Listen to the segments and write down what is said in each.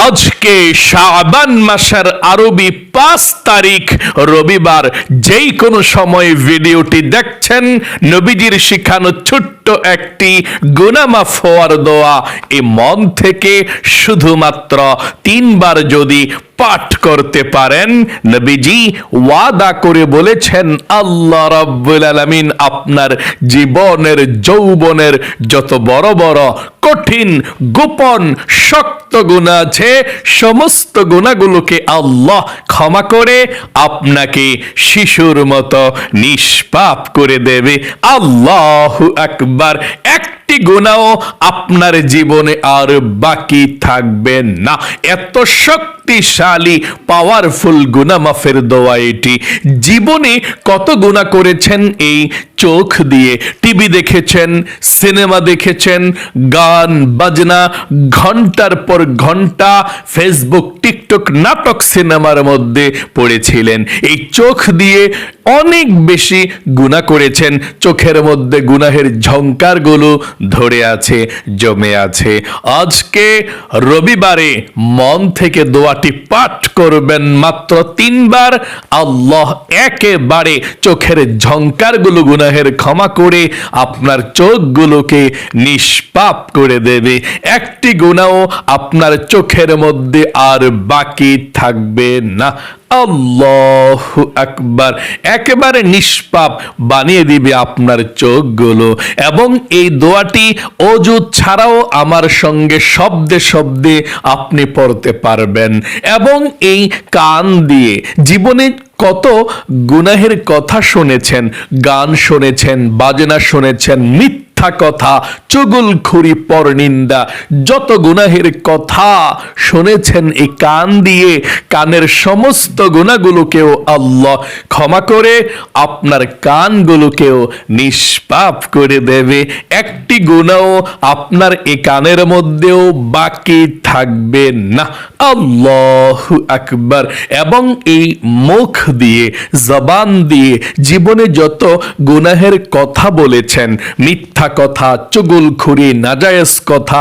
আজকে শাবান মাসের আরবি 5 তারিখ রবিবার। যেই কোনো সময় ভিডিওটি দেখছেন, নবীজির শিখানো ছোট্ট একটি গুনাহ মাফ হওয়ার দোয়া এই মন থেকে শুধুমাত্র 3 বার যদি পাঠ করতে পারেন, নবীজি ওয়াদা করে বলেছেন আল্লাহ রাব্বুল আলামিন আপনার জীবনের যৌবনের যত বড় বড় কঠিন গোপন শক্ত গুনাহ আছে, সমস্ত গুনাহগুলোকে আল্লাহ ক্ষমা করে আপনাকে শিশুর মতো নিষ্পাপ করে দেবে। আল্লাহু আকবার। একটি গুনাহ আপনার জীবনে আর বাকি থাকবে না। এত শক্তিশালী পাওয়ারফুল গুনাহ মাফের দোয়া এটি। জীবনে কত গুনাহ করেছেন এই চোখ দিয়ে, টিভি দেখেছেন, সিনেমা দেখেছেন, গান বাজনা ঘন্টার পর ঘন্টা ফেসবুক টিকটক নাটক সিনেমার মধ্যে পড়েছিলেন। এই চোখ দিয়ে অনেক বেশি গুনাহ করেছেন। চোখের মধ্যে গুনাহের ঝংকারগুলো ধরে আছে, জমে আছে। আজকে রবিবারে মন থেকে দোয়াটি পাঠ করবেন মাত্র 3 বার। আল্লাহ একেবারে চোখের ঝংকারগুলো গুনাহের ক্ষমা করে আপনার চোখগুলোকে নিষ্পাপ করে দেবে। একটি গুনাহ আপনার চোখের মধ্যে আর বাকি থাকবে না। আল্লাহু আকবার। একেবারে নিষ্পাপ বানিয়ে দিবে আপনার চোখগুলো। এবং এই দোয়াটি ওযু ছাড়াও আমার সঙ্গে শব্দে শব্দে আপনি পড়তে পারবেন। এবং এই কান দিয়ে জীবনে কত গুনাহের কথা শুনেছেন, গান শুনেছেন, বাজনা শুনেছেন, মিথ্যা কথা, চুগলখড়ি, পরনিন্দা, যত গুনাহের কথা শুনেছেন এই কান দিয়ে, কানের সমস্ত গুনাহগুলোকেও আল্লাহ ক্ষমা করে আপনার কানগুলোকেও নিষ্পাপ করে দেবে। একটি গুনাহ আপনার এই কানের মধ্যেও বাকি থাকবে না। আল্লাহু আকবার। এবং এই মুখ দিয়ে, জবান দিয়ে জীবনে যত গুনাহের কথা বলেছেন, মিথ্যা কথা, চুগলখড়ি, নাজায়েজ কথা,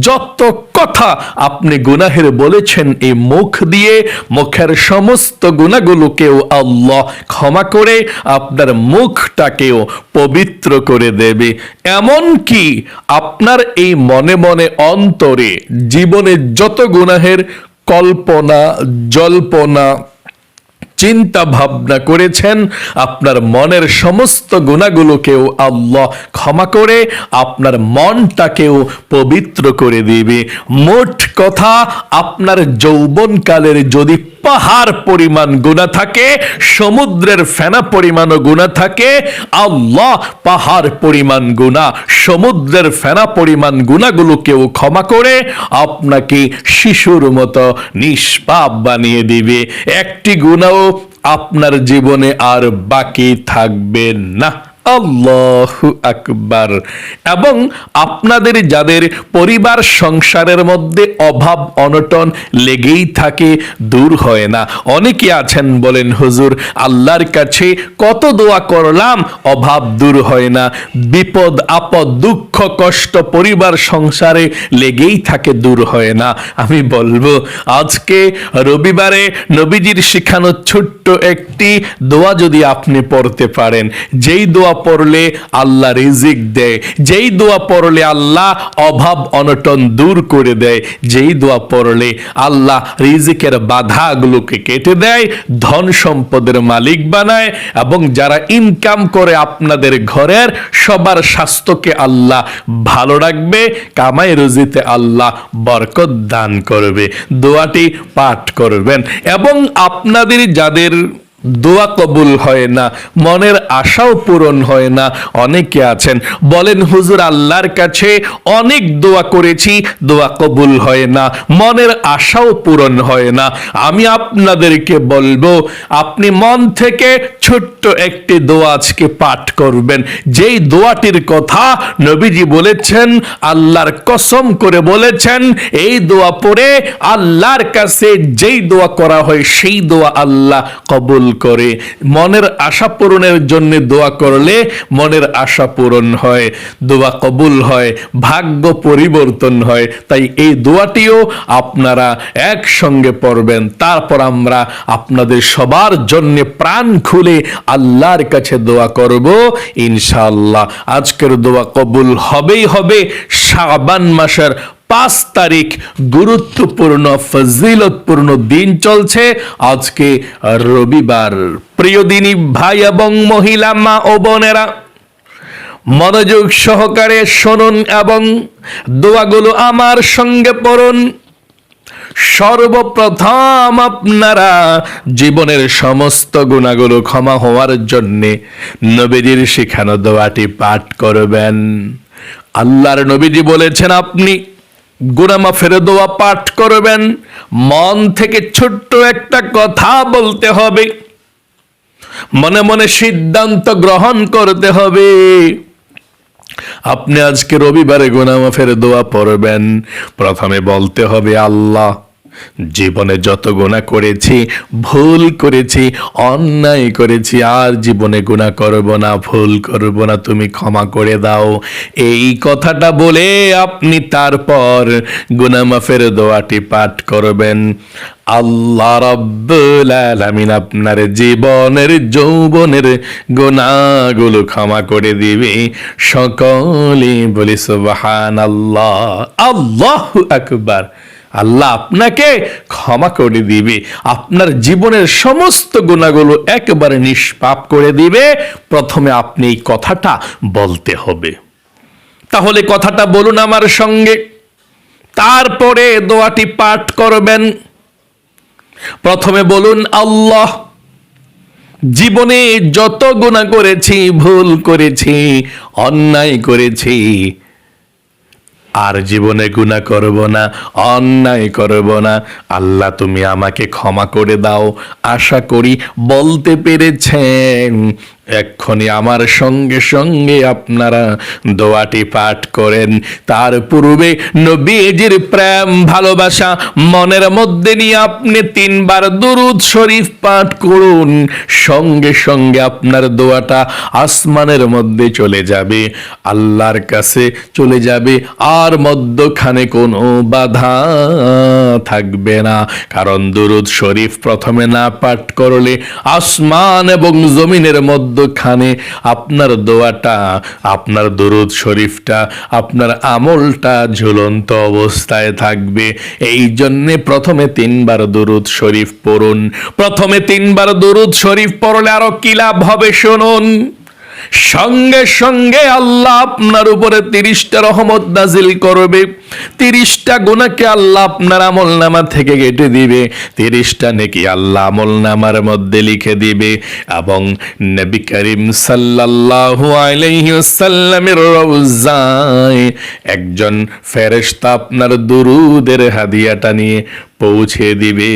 যত কথা আপনি গুনাহের বলেছেন এই মুখ দিয়ে, মুখের সমস্ত গুনাহগুলোকেও আল্লাহ ক্ষমা করে আপনার মুখটাকেও পবিত্র করে দেবে। এমন কি আপনার এই মনে মনে অন্তরে জীবনে যত গুনাহের কল্পনা জল্পনা চিন্তা ভাবনা করেছেন, আপনার মনের সমস্ত গুনাহগুলোকেও আল্লাহ ক্ষমা করে আপনার মনটাকেও পবিত্র করে দিবে। মোট কথা, আপনার যৌবনকালের যদি পাহাড় পরিমাণ গুনাহ থাকে, সমুদ্রের ফেনা পরিমাণও গুনাহ থাকে, আল্লাহ পাহাড় পরিমাণ গুনাহ, সমুদ্রের ফেনা পরিমাণ গুনাহগুলোকেও ক্ষমা করে আপনাকে শিশুর মতো নিষ্পাপ বানিয়ে দিবে। একটি গুনাহ আপনার জীবনে আর বাকি থাকবে না। আল্লাহু আকবার। এবং আপনাদের যাদের পরিবার সংসারের মধ্যে অভাব অনটন লেগেই থাকে, দূর হয় না। অনেকে আছেন বলেন, হুজুর আল্লাহর কাছে কত দোয়া করলাম, অভাব দূর হয় না। বিপদ আপদ দুঃখ কষ্ট পরিবার সংসারে লেগেই থাকে, দূর হয় না। আমি বলবো আজকে রবিবারে নবীজির শিখানো ছোট্ট একটি দোয়া যদি আপনি পড়তে পারেন, যেই দোয়া পড়লে আল্লাহ রিজিক দেয়, যেই দোয়া পড়লে আল্লাহ অভাব অনটন দূর করে দেয়, যেই দোয়া পড়লে আল্লাহ রিজিকের বাধাগুলোকে কেটে দেয়, ধন সম্পদের মালিক বানায়, এবং যারা ইনকাম করে আপনাদের ঘরের সবার স্বাস্থ্যকে আল্লাহ ভালো রাখবে, কামাই রুজিতে আল্লাহ বরকত দান করবে। দোয়াটি পাঠ করবেন। এবং আপনাদের যাদের দোয়া কবুল হয় না, মনের আশাও পূরণ হয় না, অনেকে আছেন বলেন, হুজুর আল্লাহর কাছে অনেক দোয়া করেছি, দোয়া কবুল হয় না, মনের আশাও পূরণ হয় না। আমি আপনাদেরকে বলবো, আপনি মন থেকে ছোট্ট একটি দোয়া আজকে পাঠ করবেন। যেই দোয়াটির কথা নবীজি বলেছেন, আল্লাহর কসম করে বলেছেন, এই দোয়া পড়ে আল্লাহর কাছে যেই দোয়া করা হয় সেই দোয়া আল্লাহ কবুল করে। মনের আশা পূরণের জন্য দোয়া করলে মনের আশা পূরণ হয়, দোয়া কবুল হয়, ভাগ্য পরিবর্তন হয়। তাই এই দোয়াটিও আপনারা একসঙ্গে পড়বেন। তারপর আমরা আপনাদের সবার জন্য প্রাণ খুলে আল্লাহর কাছে দোয়া করব ইনশাআল্লাহ। আজকের দোয়া কবুল হবেই হবে। শাবান মাসের 5 তারিখ গুরুত্বপূর্ণ ফজিলতপূর্ণ দিন চলছে। আজকে রবিবার। প্রিয় দিনী ভাই এবং মহিলা, মা ও বোনেরা, মনোযোগ সহকারে শুনুন এবং দোয়াগুলো আমার সঙ্গে পড়ুন। সর্বপ্রথম আপনারা জীবনের সমস্ত গুনাহগুলো ক্ষমা হওয়ার জন্যে নবীজির শেখানো দোয়াটি পাঠ করবেন। আল্লাহর নবীজি বলেছেন, আপনি গুনাহ মাফের দোয়া পাঠ করবেন। মন থেকে ছোট্ট একটা কথা বলতে হবে, মনে মনে সিদ্ধান্ত গ্রহণ করতে হবে। আপনি আজকে রবিবারে গুনাহ মাফের দোয়া পড়বেন। প্রথমে বলতে হবে, আল্লাহ, জীবনে যত গুনাহ করেছি, ভুল করেছি, অন্যায় করেছি, আর জীবনে গুনাহ করব না, ভুল করব না, তুমি ক্ষমা করে দাও। এই কথাটা বলে আপনি তারপর গুনাহ মাফের দোয়াটি পাঠ করবেন। আল্লাহ রাব্বুল আলামিন আপনার জীবনের যৌবনের গুনাহগুলো ক্ষমা করে দিবে। সকলে বলি সুবহানাল্লাহ, আল্লাহু আকবার। আল্লাহ আপনাকে ক্ষমা করে দিবে, আপনার জীবনের সমস্ত গুনাহগুলো একেবারে নিষ্পাপ করে দিবে। প্রথমে আপনি এই কথাটা বলতে হবে। তাহলে কথাটা বলুন আমার সঙ্গে, তারপরে দোয়াটি পাঠ করবেন। প্রথমে বলুন, আল্লাহ, জীবনে যত গুনাহ করেছি, ভুল করেছি, অন্যায় করেছি, আর জীবনে গুনাহ করব না, অন্যায় করব না। আল্লাহ, তুমি আমাকে ক্ষমা করে দাও। আশা করি বলতে পেরেছেন। এক্ষুনি আমার সঙ্গে সঙ্গে আপনারা দোয়াটি পাঠ করেন। তার পূর্বে নবীজির প্রেম ভালোবাসা মনের মধ্যে নিয়ে আপনি 3 বার দুরূদ শরীফ পাঠ করুন। সঙ্গে সঙ্গে আপনার দোয়াটা আসমানের মধ্যে চলে যাবে, আল্লাহর কাছে চলে যাবে, আর মধ্যখানে কোনো বাধা থাকবে না। কারণ দুরূদ শরীফ প্রথমে না পাঠ করলে আসমান এবং জমিনের মধ্যখানে আপনার দোয়াটা, আপনার দুরূদ শরীফটা, আপনার আমলটা ঝুলন্ত অবস্থায় থাকবে। এই জন্যে প্রথমে 3 বার দুরূদ শরীফ পড়ুন। প্রথমে 3 বার দুরূদ শরীফ পড়লে আরো কি লাভ হবে শুনুন। সঙ্গে সঙ্গে আল্লাহ আপনার উপরে 30টা রহমত নাজিল করবে। 30টা গুনাহকে আল্লাহ আপনার আমলনামা থেকে কেটে দিবে। 30টা নেকি আল্লাহ আমলনামার মধ্যে লিখে দিবে। এবং নবী করিম সাল্লাল্লাহু আলাইহি ওয়াসাল্লামের রওজায় একজন ফেরেশতা আপনার দুরূদের হাদিয়াটা নিয়ে পৌঁছে দিবে।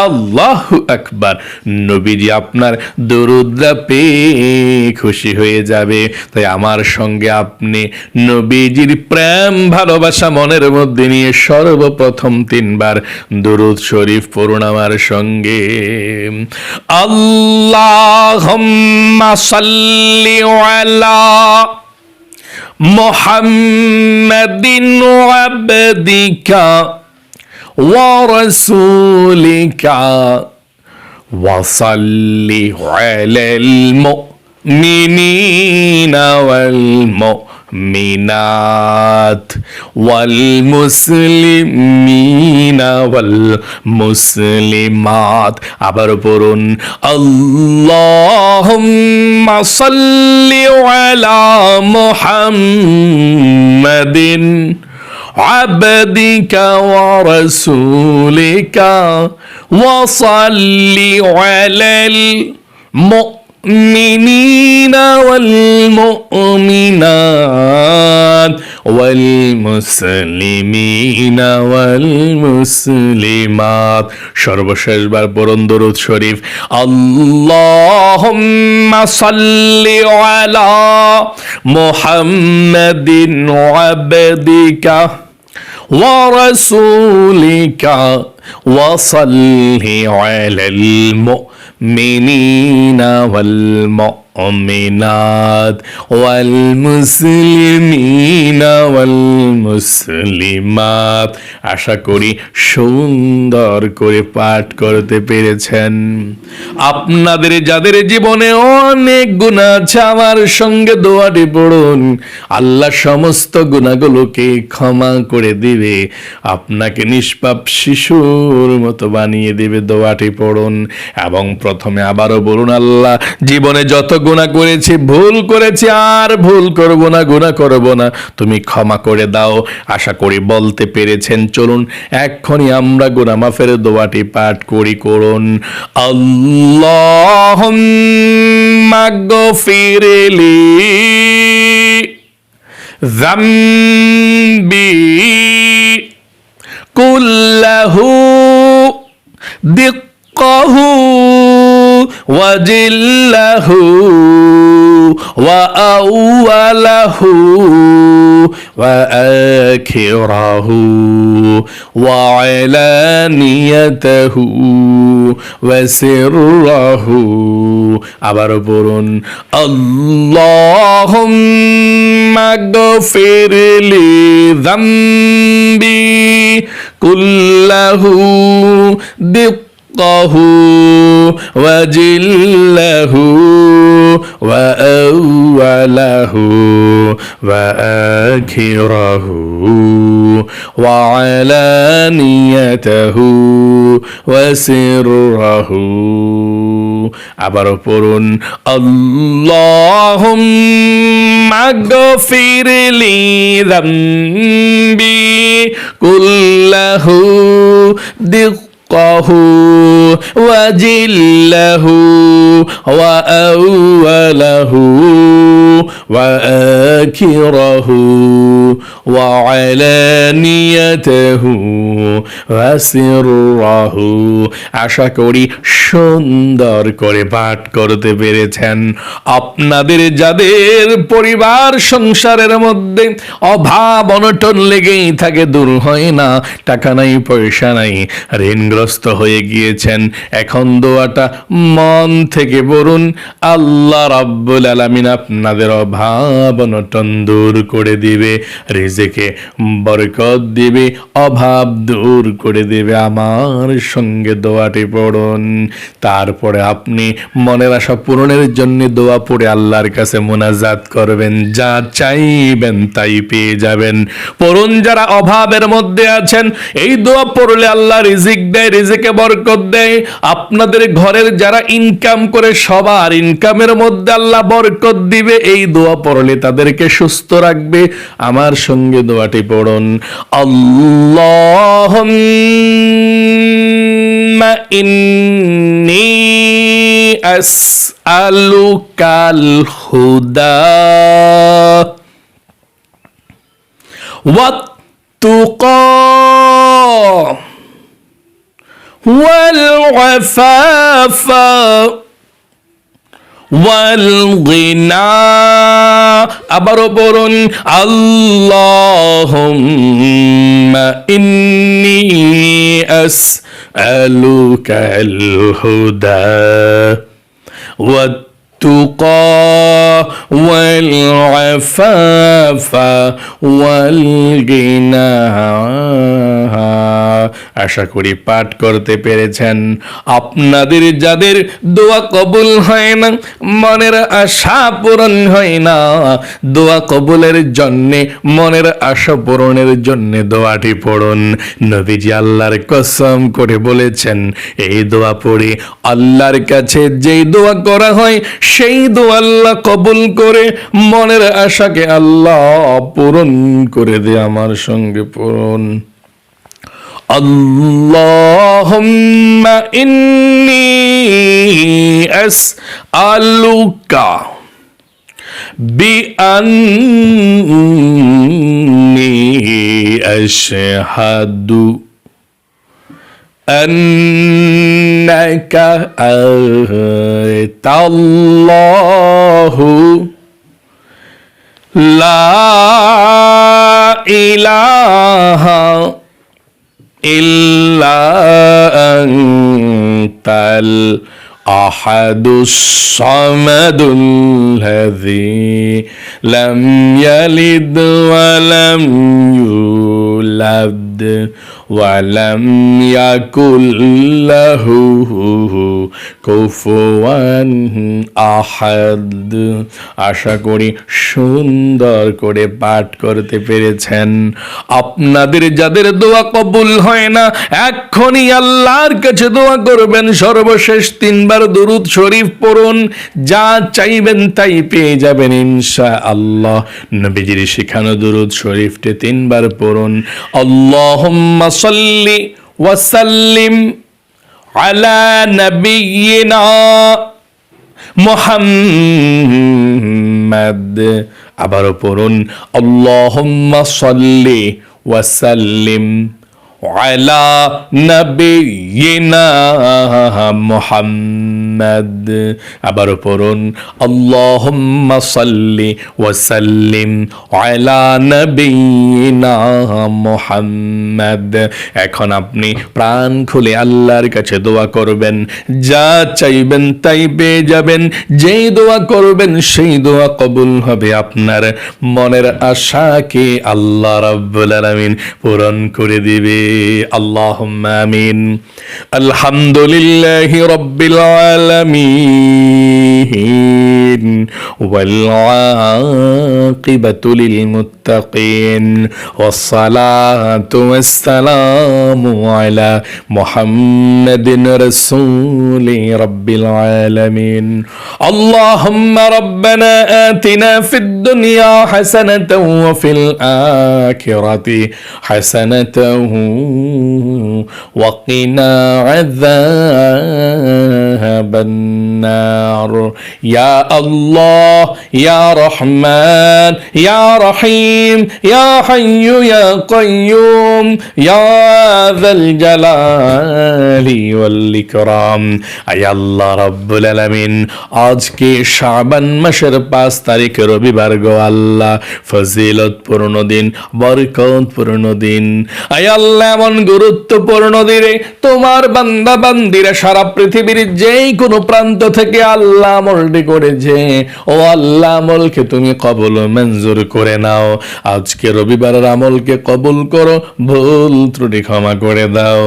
আল্লাহু আকবার। নবীজি আপনার দুরূদটা পেয়ে খুশি হয়ে যাবে। তাই আমার সঙ্গে আপনি নবীজির প্রেম ভালোবাসা মনের মধ্যে নিয়ে সর্বপ্রথম 3 বার দুরূদ শরীফ পড়ুন আমার সঙ্গে। আল্লাহুম্মা সাল্লি আলা মুহাম্মাদিন আবদিকা ورسولك وصل على المؤمنين والمؤمنات والمسلمين والمسلمات। আবার পড়ুন, আল্লাহুম্মা সাল্লি আলা মুহাম্মাদিন عبدك ورسولك وصل على المؤمنين والمؤمنات والمسلمين والمسلمات। সর্বশেষ বার পড়ুন দুরূদ শরীফ। আল্লাহুম্মা সাল্লি আলা মুহাম্মাদিন আবদিকা ورسولك وصل على المؤمنين মিনিনা ওয়াল মুমিনাত ওয়াল মুসলিমিনা ওয়াল মুসলিমাত। আশা করি সুন্দর করে পাঠ করতে পেরেছেন। আপনাদের যাদের জীবনে অনেক গুনাহ আছে আমার সঙ্গে দোয়াটি পড়ুন, আল্লাহ সমস্ত গুনাহগুলোকে ক্ষমা করে দিবে, আপনাকে নিষ্পাপ শিশুর মতো বানিয়ে দিবে। দোয়াটি পড়ুন এবং প্রথমে আবারও বলুন, আল্লাহ জীবনে যত গুনাহ করেছি, ভুল করেছি, আর ভুল করব না, গুনাহ করব না, তুমি ক্ষমা করে দাও। আশা করি বলতে পেরেছেন। চলুন এক্ষুনি আমরা গুনাহ মাফের দোয়াটি পাঠ করি। করুন, আল্লাহুম্মা গফিরলি যামবি কুল্লাহু দিক্কাহু ওয়াজিল্লাহু ওয়া আউওয়ালাহু ওয়া আখিরাহু ওয়া আলানিয়াতাহু ওয়া সিররাহু। আবারও পড়ুন, আল্লাহুম্মা গফিরলি যামবি কুল্লাহু দিক্কাহু ওয়াজিল্লাহু ওয়া আউওয়ালাহু ওয়া আখিরাহু ওয়া আলানিয়াতাহু ওয়া সিররাহু। আবারও পড়ুন, আল্লাহুম্মা গফিরলি যামবি কুল্লাহু দিক্কাহু ওয়াজিল্লাহু ওয়া আউওয়ালাহু ওয়া আখিরাহু ওয়া আলানিয়াতাহু ওয়া সিররাহু। আশা করি সুন্দর করে পাঠ করতে পেরেছেন। আপনাদের যাদের পরিবার সংসারের মধ্যে অভাব অনটন লেগেই থাকে, দূর হয় না, টাকা নাই, পয়সা নাই, ঋণগ্রস্ত হয়ে গিয়েছেন, এখন দোয়াটা মন থেকে বলুন, আল্লাহ রাব্বুল আলামিন আপনাদের অভাব অনটন দূর করে দিবে, রিজিকে বরকত দিবে, অভাব দূর করে দিবে। আমার সঙ্গে দোয়াটি পড়ুন, তারপরে আপনি মনের আশা পূরণের জন্য দোয়া পড়ে আল্লাহর কাছে মোনাজাত করবেন, যা চাইবেন তাই পেয়ে যাবেন। পড়ুন, যারা অভাবের মধ্যে আছেন, এই দোয়া পড়লে আল্লাহ রিজিক দেয়, রিজিকে বরকত দেয়। আপনাদের ঘরের যারা ইনকাম করে, সবার ইনকামের মধ্যে আল্লাহ বরকত দিবে। এই দোয়া পড়লে তাদেরকে সুস্থ রাখবে। আমার সঙ্গে দোয়াটি পড়ুন, আল্লাহুম্মা ইন্নী আসআলুকাল হুদা ওয়াত তুকা ওয়াল আফাফা ওয়াল গিনা। আবারও বলুন, আল্লাহুম্মা ইন্নী আসআলুকাল হুদা ওয়াত তুকা ওয়াল আফাফা ওয়াল গিনা। আশা করি পাঠ করতে পেরেছেন। আপনাদের যাদের দোয়া কবুল হয় না, মনের আশা পূরণ হয় না, দোয়া কবুলের জন্যে, মনের আশা পূরণের জন্যে দোয়াটি পড়ুন। নবীজি আল্লাহর কসম করে বলেছেন, এই দোয়া পড়ে আল্লাহর কাছে যেই দোয়া করা হয় সেই দোয়া আল্লাহ কবুল করে, মনের আশাকে আল্লাহ পূরণ করে দেয়। আমার সঙ্গে পড়ুন, আল্লাহুম্মা ইন্নী আসআলুকা বিআন্নী আশহাদু আন্নাকা আনতাল্লাহু লা ইলাহা ইল্লা আনতাল আহাদুস সামাদুল্লাযী লাম ইয়ালিদ ওয়া লাম ইউলাদ ওয়া লাম ইয়াকুল লাহু কুফুয়ান আহাদ। আশা করি সুন্দর করে পাঠ করতে পেরেছেন। আপনাদের যাদের দোয়া কবুল হয় না, এক্ষুনি আল্লাহর কাছে দোয়া করবেন। সর্বশেষ 3 বার দুরূদ শরীফ পড়ুন, যা চাইবেন তাই পেয়ে যাবেন ইনশাআল্লাহ। নবীজির শেখানো দুরূদ শরীফটি 3 বার পড়ুন। আল্লাহুম্মা সাল্লি ওয়া সাল্লিম আলা নাবিয়িনা মুহাম্মাদ। আবারও পড়ুন, আল্লাহুম্মা সাল্লি ওয়া সাল্লিম আলা নাবিয়িনা মুহাম্মাদ। আবারও পড়ুন, আল্লাহুম্মা সাল্লি ওয়া সাল্লিম আলা নাবিয়িনা মুহাম্মাদ। এখন আপনি প্রাণ খুলে আল্লাহর কাছে দোয়া করবেন, যা চাইবেন তাই পেয়ে যাবেন। যেই দোয়া করবেন সেই দোয়া কবুল হবে। আপনার মনের আশাকে আল্লাহ রাব্বুল আলামিন পূরণ করে দিবে। আল্লাহুম্মা আমিন। আলহামদুলিল্লাহি রাব্বিল আলামিন ওয়াল আকিবাতু লিল মুত্তাকিন ওয়াসসালাতু ওয়াসসালামু আলা মুহাম্মাদিন রাসূলি রাব্বিল আলামিন। আল্লাহুম্মা রাব্বানা আতিনা ফিদ দুনিয়া হাসানাতাও ওয়া ফিল আখিরাতি হাসানাতাও وقنا عذاب النار يا الله يا رحمن يا رحيم يا حي يا قيوم يا ذا الجلال والإكرام আয় আল্লাহ রাব্বুল আলামিন, আজকে শাবান মাসের 5 তারিখ রবিবার গো আল্লাহ, ফজিলতপূর্ণ দিন, বরকতপূর্ণ দিন। আয় আল্লাহ, এমন গুরুত্বপূর্ণ দিনে তোমার বান্দা বান্দিরা সারা পৃথিবীর যেই কোনো প্রান্ত থেকে আল্লাহ আমলটি করেছে, ও আল্লাহ আমলকে তুমি কবুল মঞ্জুর করে নাও। আজকে রবিবারের আমলকে কবুল করো, ভুল ত্রুটি ক্ষমা করে দাও।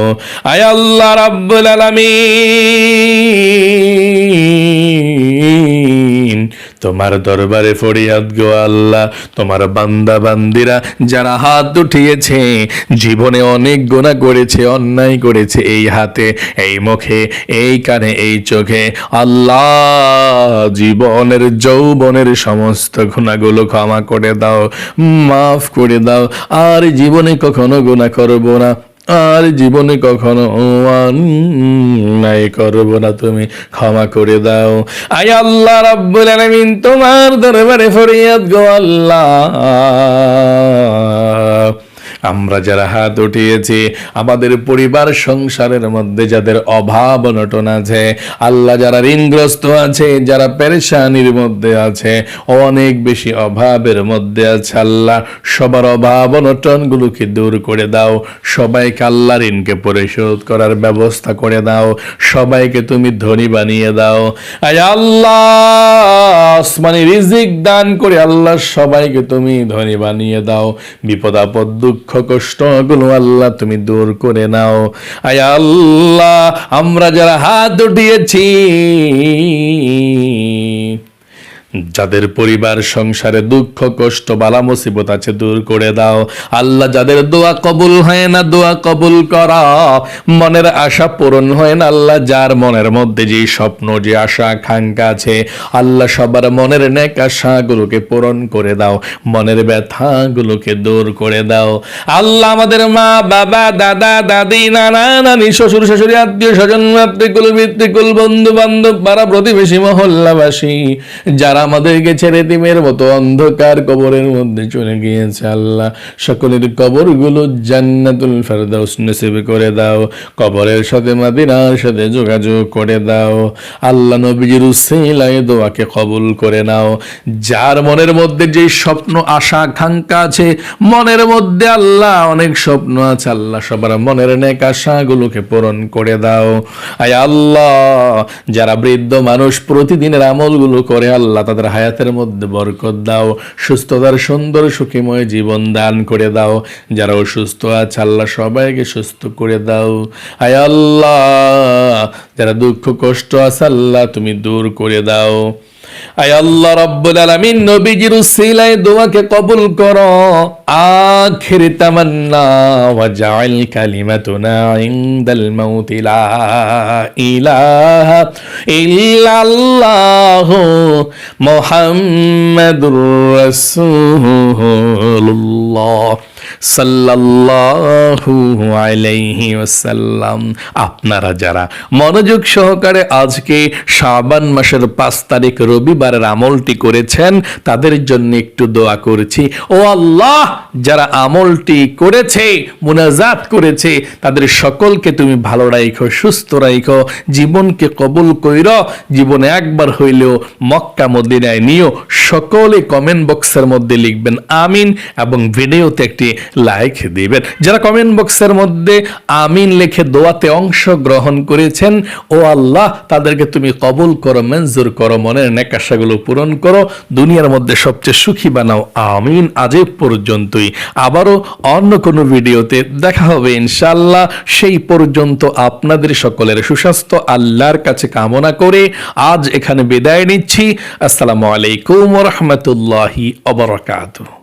আয় আল্লাহ রাব্বুল আলামিন, তোমার দরবারে ফরিয়াদ গো আল্লাহ, তোমার বান্দা বান্দিরা যারা হাত উঠিয়েছে, জীবনে অনেক গুনাহ করেছে, অন্যায় করেছে, এই হাতে, এই মুখে, এই কানে, এই চোখে, আল্লাহ জীবনের যৌবনের সমস্ত গুনাহগুলো ক্ষমা করে দাও, মাফ করে দাও। আর জীবনে কখনো গুনাহ করব না, আর জীবনে কখনো অন্যায় করব না, তুমি ক্ষমা করে দাও। আয় আল্লাহ রাব্বুল আলামিন, তোমার দরবারে ফরিয়াদ গো আল্লাহ, আমরা যারা হাত উঠিয়েছি, আমাদের পরিবার সংসারের মধ্যে যাদের অভাব অনটন আছে, আল্লাহ যারা ঋণগ্রস্ত আছে, যারা পেরেশানির মধ্যে আছে, অনেক বেশি অভাবের মধ্যে আছে, আল্লাহ সবার অভাব অনটন গুলোকে দূর করে দাও। সবাইকে আল্লাহ ঋণকে পরিশোধ করার ব্যবস্থা করে দাও। সবাইকে তুমি ধনী বানিয়ে দাও। আয় আল্লাহ, আসমানি রিজিক দান করে আল্লাহ সবাইকে তুমি ধনী বানিয়ে দাও। বিপদ আপদ দুঃখ কষ্ট গুলো আল্লাহ তুমি দূর করে নাও। আয় আল্লাহ, আমরা যারা হাত উঠিয়েছি, যাদের পরিবার সংসারে দুঃখ কষ্ট বালা মুসিবত আছে, দূর করে দাও। আল্লাহ যাদের দোয়া কবুল হয় না, দোয়া কবুল করা, মনের আশা পূরণ হয় না, আল্লাহ যার মনের মধ্যে যে স্বপ্ন, যে আশা আকাঙ্ক্ষা আছে, আল্লাহ সবার মনের নেক আশাগুলোকে পূরণ করে দাও, মনের ব্যথাগুলোকে দূর করে দাও। আল্লাহ আমাদের মা বাবা দাদা দাদি নানা নানি শ্বশুর শাশুড়ি আত্মীয় স্বজন মাতৃকুল পিতৃকুল বন্ধু বান্ধব পাড়া প্রতিবেশী মহল্লাবাসী যারা আমাদেরকে ছেড়ে এতিমের মতো অন্ধকার কবরের মধ্যে চলে গিয়েছে আল্লাহ, সকলের কবরগুলো জান্নাতুল ফেরদাউস নসিব করে দাও, কবরের সাথে মদিনার সাথে যোগাযোগ করে দাও আল্লাহ। নবীজির উসিলায় দোয়াকে কবুল করে নাও। যার মনের মধ্যে যে স্বপ্ন আশা আকাঙ্ক্ষা আছে, মনের মধ্যে আল্লাহ অনেক স্বপ্ন আছে আল্লাহ, সবার মনের নেক আশাগুলোকে পূরণ করে দাও। আয় আল্লাহ, যারা বৃদ্ধ মানুষ প্রতিদিনের আমলগুলো করে আল্লাহ, তাদের হায়াতের মধ্যে বরকত দাও, সুস্থতার সুন্দর সুখীময় জীবন দান করে দাও। যারা অসুস্থ আছে আল্লাহ, সবাইকে সুস্থ করে দাও। আয় আল্লাহ, যারা দুঃখ কষ্ট আছে আল্লাহ, তুমি দূর করে দাও। আয় আল্লাহ রাব্বুল আলামিন, নবীজির উসিলায় দোয়াকে কবুল করো। আখির তামান্না ওয়া জাআল কালিমাতুনা ইনদাল মাউত লা ইলাহা ইল্লাল্লাহ মুহাম্মাদুর রাসূলুল্লাহ সাল্লাল্লাহু আলাইহি ওয়াসাল্লাম। আপনারা যারা মনোযোগ সহকারে আজকে শাবান মাসের 5 তারিখ রবিবারের আমলটি করেছেন, তাদের জন্য একটু দোয়া করছি। ও আল্লাহ, যারা আমলটি করেছে, মুনাজাত করেছে, তাদের সকলকে তুমি ভালো রাখো, সুস্থ রাখো, জীবনকে কবুল কইরো, জীবনে একবার হইলেও মক্কা মদিনায় নিও। সকলে কমেন্ট বক্সের মধ্যে লিখবেন আমিন এবং ভিডিওতে একটি লাইক দিবেন। যারা কমেন্ট বক্সের মধ্যে আমিন লিখে দোয়াতে অংশ গ্রহণ করেছেন, ও আল্লাহ, তাদেরকে তুমি কবুল করো, মঞ্জুর করো, মনের নেক আশাগুলো পূরণ করো, দুনিয়ার মধ্যে সবচেয়ে সুখী বানাও। আমিন। আজ এ পর্যন্তই, আবারও অন্য কোনো ভিডিওতে দেখা হবে ইনশাআল্লাহ। সেই পর্যন্ত আপনাদের সকলের সুস্বাস্থ্য আল্লাহর কাছে কামনা করে আজ এখানে বিদায় নিচ্ছি। আসসালামু আলাইকুম ওয়া রাহমাতুল্লাহি ওয়া বারাকাতুহু।